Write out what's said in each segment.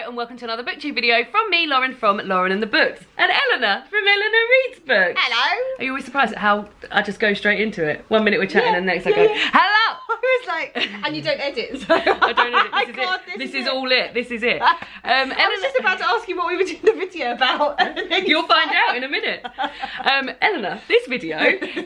and welcome to another BookTube video from me, Lauren, from Lauren and the Books, and Eleanor from Eleanor Reads Books. Hello. Are you always surprised at how I just go straight into it? 1 minute we're chatting and the next I go, hello! I was like, and you don't edit, so I don't edit, this is all it, this is it. I was just about to ask you what we were doing the video about. You'll find out in a minute. Eleanor, this video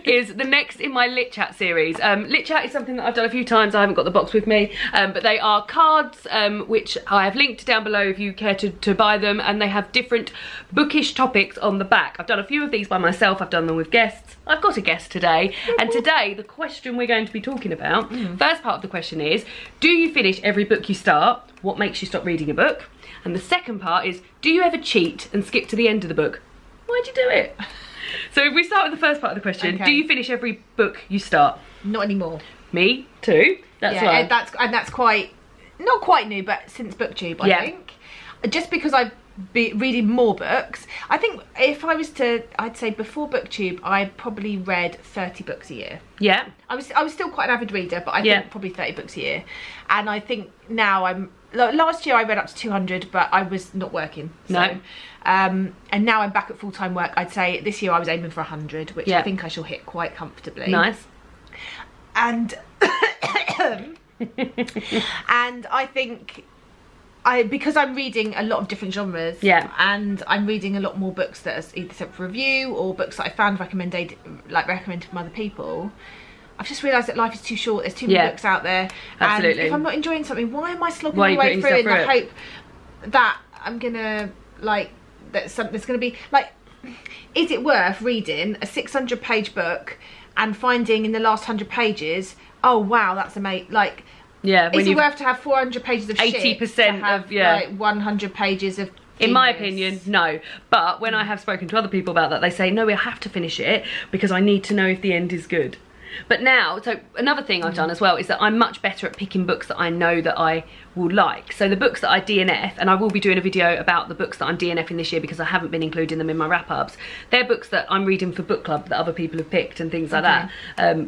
is the next in my Lit Chat series. Lit Chat is something that I've done a few times. I haven't got the box with me, but they are cards which I have linked down below if you care to buy them, and they have different bookish topics on the back. I've done a few of these by myself, I've done them with guests. I've got a guest today, and today the question we're going to be talking about, first part of the question is, do you finish every book you start? What makes you stop reading a book? And the second part is, do you ever cheat and skip to the end of the book? Why'd you do it? So if we start with the first part of the question, do you finish every book you start? Not anymore. Me too. That's right. That's quite, not quite new, but since BookTube, I think. Just because I've been reading more books. I think if I was to, I'd say before BookTube, I probably read 30 books a year. Yeah. I was still quite an avid reader, but I think probably 30 books a year. And I think now I'm, last year I read up to 200, but I was not working. So, no. And now I'm back at full-time work. I'd say this year I was aiming for 100, which I think I shall hit quite comfortably. Nice. And and I think because I'm reading a lot of different genres, and I'm reading a lot more books that are either sent for review or books that I found recommended from other people, I've just realised that life is too short. There's too many books out there. Absolutely. And if I'm not enjoying something, why am I slogging my way through it in the hope that I'm gonna there's gonna be is it worth reading a 600-page book and finding in the last 100 pages, oh wow, that's amazing, is it worth to have 400 pages of 80% of 100 pages of genius? In my opinion, no. But when I have spoken to other people about that, they say, no, we have to finish it because I need to know if the end is good. But now, so another thing I've done as well is that I'm much better at picking books that I know that I will like. So the books that I DNF, and I will be doing a video about the books that I'm DNFing this year because I haven't been including them in my wrap-ups. They're books that I'm reading for book club that other people have picked and things like that.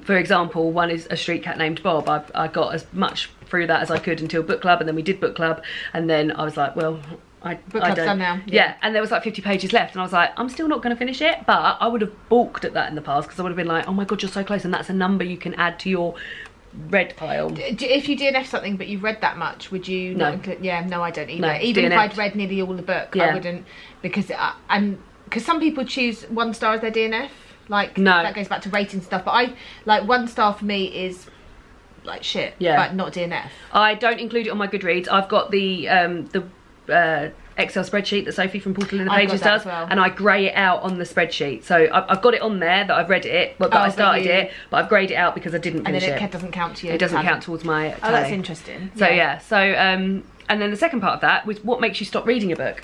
For example, one is A Street Cat Named Bob. I got as much through that as I could until book club, and then we did book club, and then I was like, well, book club's done now. Yeah, and there was like 50 pages left, and I was like, I'm still not going to finish it. But I would have balked at that in the past because I would have been like, oh my god, you're so close, and that's a number you can add to your read pile. If you DNF something but you've read that much, would you not include? Yeah, no, I don't either. No, even if I'd read nearly all the book, I wouldn't, because some people choose 1 star as their DNF. That goes back to rating stuff. But 1 star for me is shit, but not DNF. I don't include it on my Goodreads. I've got the Excel spreadsheet that Sophie from Portal in the Pages does, and I grey it out on the spreadsheet. So I've got it on there that I've read it, but I started it, but I've greyed it out because I didn't finish it. And then it doesn't count to you. It doesn't count towards my tally. Oh, that's interesting. So and then the second part of that was, what makes you stop reading a book?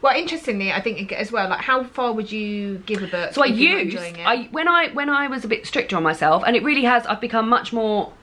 Well, interestingly, I think as well, how far would you give a book? So when I was a bit stricter on myself, and it really has, I've become much more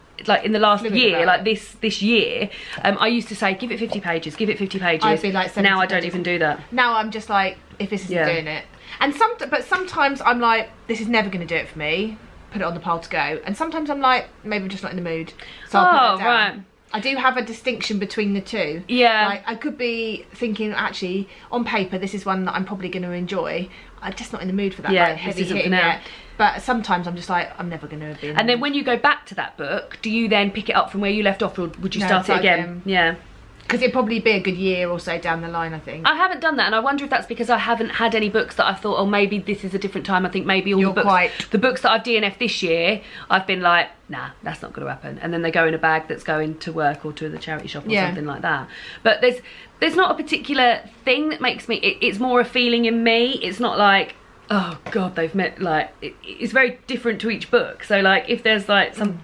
in the last year, this year, I used to say, give it 50 pages, give it 50 pages. I'd be like, now I don't even do that. Now I'm just like, if this isn't doing it. And but sometimes I'm like, this is never going to do it for me. Put it on the pile to go. And sometimes I'm like, maybe I'm just not in the mood. So I'll put it down. Right. I do have a distinction between the two. Yeah. I could be thinking, actually, on paper, this is one that I'm probably going to enjoy. I'm just not in the mood for that heavy hitting yet. But sometimes I'm just like, I'm never going to be in the mood. Then when you go back to that book, do you then pick it up from where you left off, or would you start it again? Yeah. Because it'd probably be a good year or so down the line, I think. I haven't done that, and I wonder if that's because I haven't had any books that I thought, oh, maybe this is a different time. I think maybe all the books that I've DNF'd this year, I've been like, nah, that's not going to happen. And then they go in a bag that's going to work or to the charity shop or something like that. But there's not a particular thing that makes me, it's more a feeling in me. It's not like, oh god, they've met, it's very different to each book. So if there's some,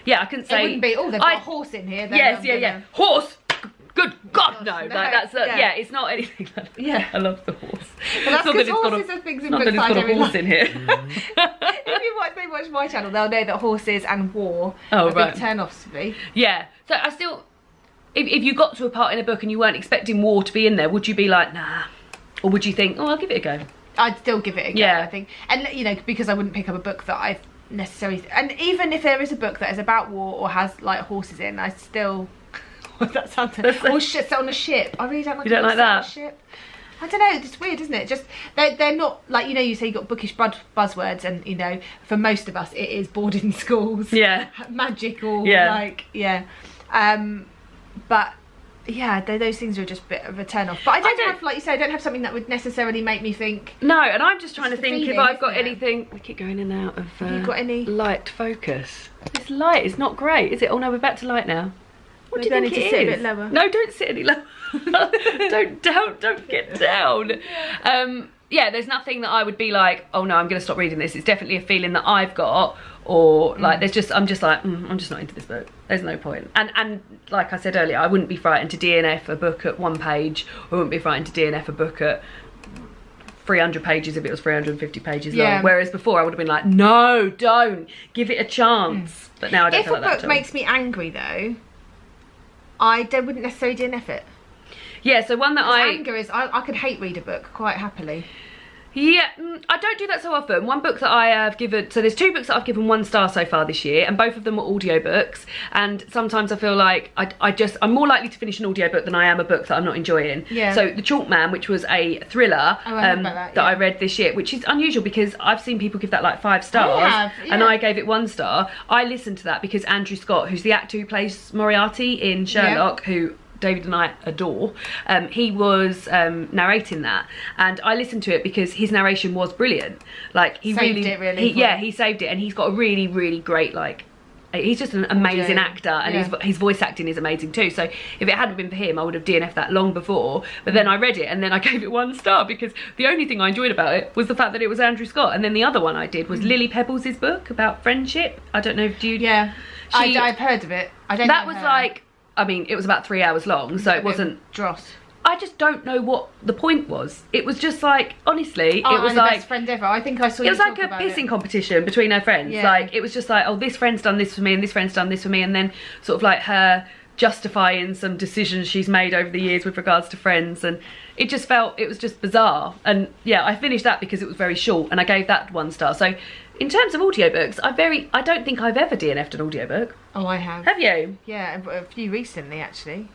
I couldn't say. It wouldn't be, oh, they've got a horse in here. Yes, horse. Good God, no! That's it's not anything like that. Yeah, I love the horse. Well, that's because horses are things in books I don't really like. In here. If they watch my channel, they'll know that horses and war are big turn-offs for me. Yeah, so I still, if you got to a part in a book and you weren't expecting war to be in there, would you be like, nah, or would you think, oh, I'll give it a go? I'd still give it a go. I think, and because I wouldn't pick up a book that I've necessarily, and even if there is a book that is about war or has horses in, I still. That sounds... Or sit on a ship. I really don't like. You don't like that? On a ship. I don't know, it's weird, isn't it? Just, they're not, like, you know, you say you've got bookish buzzwords, and, you know, for most of us, it is boarding schools. Yeah. Magical, like, yeah. But, yeah, those things are just a bit of a turn-off. But I don't have, like you say, I don't have something that would necessarily make me think... No, and I'm just trying to think if I've got anything... We keep going in and out of have you got any light focus. This light is not great, is it? Oh, no, we're back to light now. What do you think it is? Sit a bit lower. No, don't sit any lower. don't get down. Yeah, there's nothing that I would be like, oh no, I'm going to stop reading this. It's definitely a feeling that I've got, or like I'm just like, I'm just not into this book. There's no point. And like I said earlier, I wouldn't be frightened to DNF a book at 1 page, or I wouldn't be frightened to DNF a book at 300 pages if it was 350 pages long. Whereas before I would have been like, no, don't, give it a chance. But now I don't feel like that. If a book makes me angry though, I wouldn't necessarily DNF it. Yeah, so one that anger is, I could hate read a book quite happily. Yeah, I don't do that so often. One book that I have given, so there's 2 books that I've given 1 star so far this year, and both of them were audiobooks. And sometimes I feel like I'm more likely to finish an audiobook than I am a book that I'm not enjoying. Yeah. So The Chalk Man, which was a thriller that I read this year, which is unusual because I've seen people give that like 5 stars, and I gave it 1 star. I listened to that because Andrew Scott, who's the actor who plays Moriarty in Sherlock, who David and I adore, he was narrating that, and I listened to it because his narration was brilliant. Like he saved he saved it, and he's got a really, really great, like, he's just an amazing actor, and his voice acting is amazing too. So if it hadn't been for him, I would have DNF'd that long before. But then I read it, and then I gave it 1 star because the only thing I enjoyed about it was the fact that it was Andrew Scott. And then the other one I did was Lily Pebbles' book about friendship. I don't know if you... Yeah, I've heard of it. I don't know that was her. Like, I mean, it was about 3 hours long, so it wasn't... Dross. I just don't know what the point was. It was just like, honestly, it was like... best best friend ever. I think I saw you talk about it. It was like a pissing competition between her friends. Yeah. Like, it was just like, oh, this friend's done this for me, and this friend's done this for me, and then sort of like her justifying some decisions she's made over the years with regards to friends, and it just felt, it was just bizarre. And yeah, I finished that because it was very short, and I gave that 1 star. So in terms of audiobooks, I don't think I've ever DNF'd an audiobook. Oh, I have. Have you? Yeah, a few recently actually.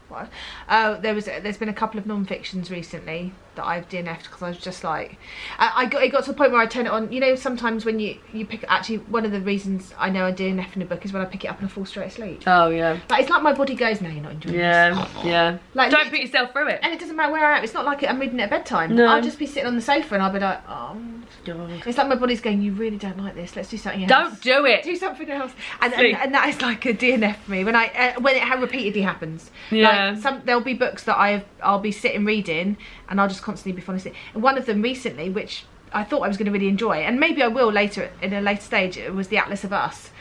What? Oh, there's been a couple of non-fictions recently that I've DNF'd because I was just like, it got to the point where I turn it on. You know, sometimes when you pick, actually one of the reasons I know I DNF in a book is when I pick it up and I fall straight asleep. Oh yeah. Like, it's like my body goes, no, you're not enjoying this. Yeah. Like, don't put yourself through it. And it doesn't matter where I am. It's not like I'm reading it at bedtime. No. I'll just be sitting on the sofa and I'll be like, oh. It's like my body's going, you really don't like this. Let's do something else. Don't do it. Do something else. And that is like a DNF for me when it repeatedly happens. Yeah. Like there'll be books that I'll be sitting reading and I'll just constantly be falling asleep. And one of them recently, which I thought I was going to really enjoy, and maybe I will later in a later stage, it was The Atlas of Us,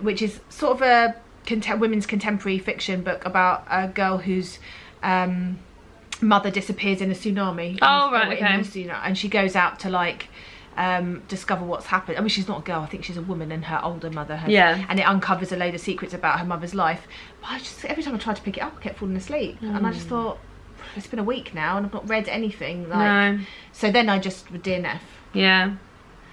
which is sort of a women's contemporary fiction book about a girl whose mother disappears in a tsunami. Oh right, okay. And she goes out to like discover what's happened. I mean, she's not a girl, I think she's a woman, and her older mother has, and it uncovers a load of secrets about her mother's life. But every time I tried to pick it up, I kept falling asleep, and I just thought, it's been a week now and I've not read anything. Like, no. So then I just would DNF. Yeah.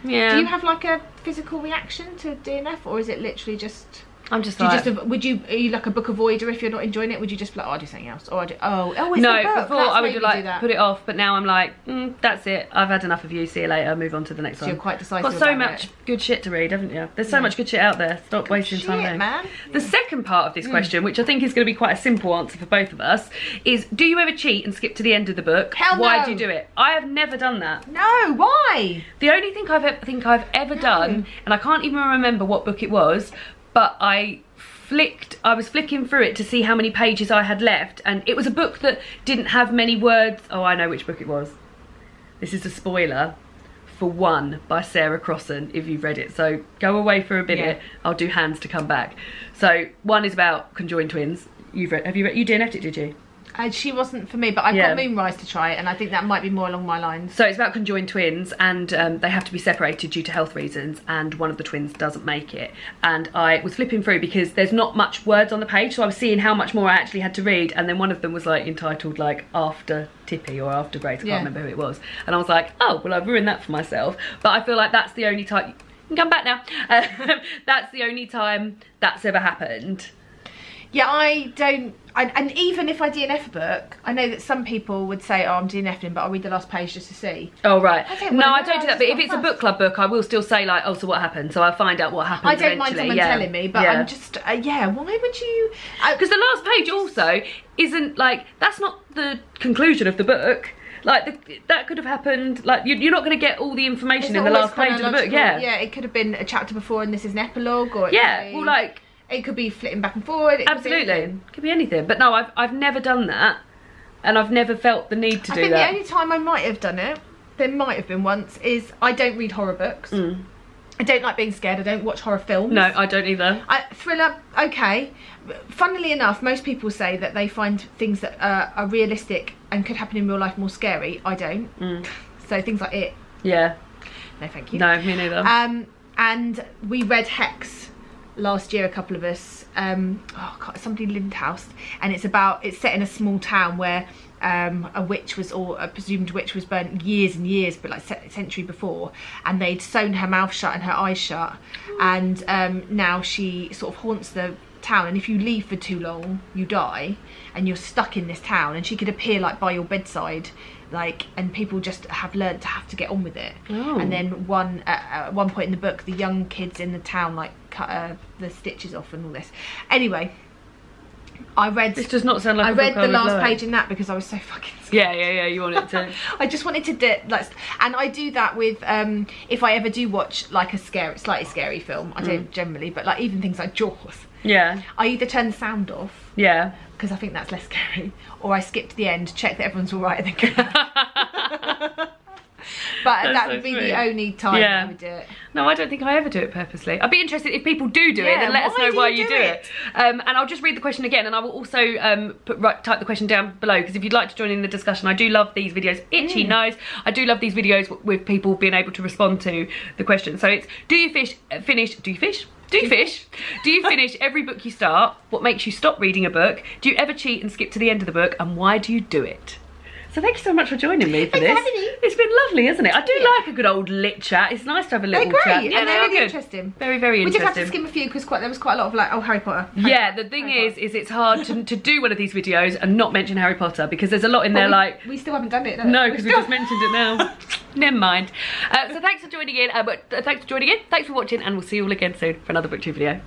Do you have like a physical reaction to DNF, or is it literally just... I'm just like... are you like a book avoider if you're not enjoying it? Would you just be like, oh, I'll do something else? Or it's no, the book. Before I would like put it off, but now I'm like, that's it. I've had enough of you. See you later. Move on to the next one. You're quite decisive. Got so much good shit to read, haven't you? There's so much good shit out there. Stop wasting time there. Man. The second part of this question, which I think is going to be quite a simple answer for both of us, is: do you ever cheat and skip to the end of the book? Hell no. Why do you do it? I have never done that. No, why? The only thing I've ever done, and I can't even remember what book it was, but I was flicking through it to see how many pages I had left, and it was a book that didn't have many words. Oh, I know which book it was. This is a spoiler. For One by Sarah Crossan, if you've read it. So go away for a minute. I'll do hands to come back. So One is about conjoined twins. Have you read? You DNF'd it, did you? She wasn't for me, but I've got Moonrise to try it, and I think that might be more along my lines. So it's about conjoined twins, and they have to be separated due to health reasons, and one of the twins doesn't make it. And I was flipping through because there's not much words on the page, so I was seeing how much more I actually had to read, and then one of them was like entitled like After Tippy or After Grace, I can't remember who it was. And I was like, oh, well, I've ruined that for myself. But I feel like that's the only time... You can come back now. That's the only time that's ever happened. Yeah, I don't. And even if I DNF a book, I know that some people would say, "Oh, I'm DNFing," but I'll read the last page just to see. Oh right. No, I don't do that. But if it's a book club book, I will still say like, "Oh, so what happened?" So I'll find out what happened. I don't mind someone telling me, but I'm just, yeah. Why would you? Because the last page also isn't like, that's not the conclusion of the book. Like that could have happened. Like you're not going to get all the information in the last page of the book. Yeah. Yeah, it could have been a chapter before, and this is an epilogue, or well, like. It could be flitting back and forward. Absolutely, could be anything. But no, I've never done that, and I've never felt the need to do that. I think the only time I might have done it, there might have been once, is I don't read horror books. I don't like being scared. I don't watch horror films. No, I don't either. Thriller, okay. Funnily enough, most people say that they find things that are realistic and could happen in real life more scary. I don't. So things like It. Yeah. No, thank you. No, me neither. And we read Hex last year, a couple of us. Somebody Lindhouse, and it's set in a small town where a witch was, or a presumed witch was burnt years and years, but like a century before, and they'd sewn her mouth shut and her eyes shut, and now she sort of haunts the town, and if you leave for too long you die, and you're stuck in this town, and she could appear like by your bedside, like, and people just have learnt to have to get on with it. And then at one point in the book, the young kids in the town like cut the stitches off and all this. Anyway, I read. This does not sound like. I read the last page in that because I was so fucking scared. Yeah. You wanted to. I just wanted to and I do that with if I ever do watch like a slightly scary film. I don't generally, but like even things like Jaws. Yeah. I either turn the sound off. Yeah. Because I think that's less scary, or I skip to the end, check that everyone's all right, and then go. But that would be the only time I would do it. No, I don't think I ever do it purposely. I'd be interested if people do it, then let us know why you do it. And I'll just read the question again, and I will also type the question down below, because if you'd like to join in the discussion, I do love these videos. Itchy nose. I do love these videos with people being able to respond to the question. So it's, do you finish every book you start? What makes you stop reading a book? Do you ever cheat and skip to the end of the book? And why do you do it? So thank you so much for joining me for this. It's been lovely, isn't it? I do like a good old lit chat. It's nice to have a little chat. Yeah, they're really interesting. Very, very interesting. We just have to skim a few because there was quite a lot of like, oh, Harry Potter. The thing is it's hard to do one of these videos and not mention Harry Potter, because there's a lot in there like... We still haven't done it, no, because we just mentioned it now. Never mind. So thanks for joining in. Thanks for watching, and we'll see you all again soon for another BookTube video.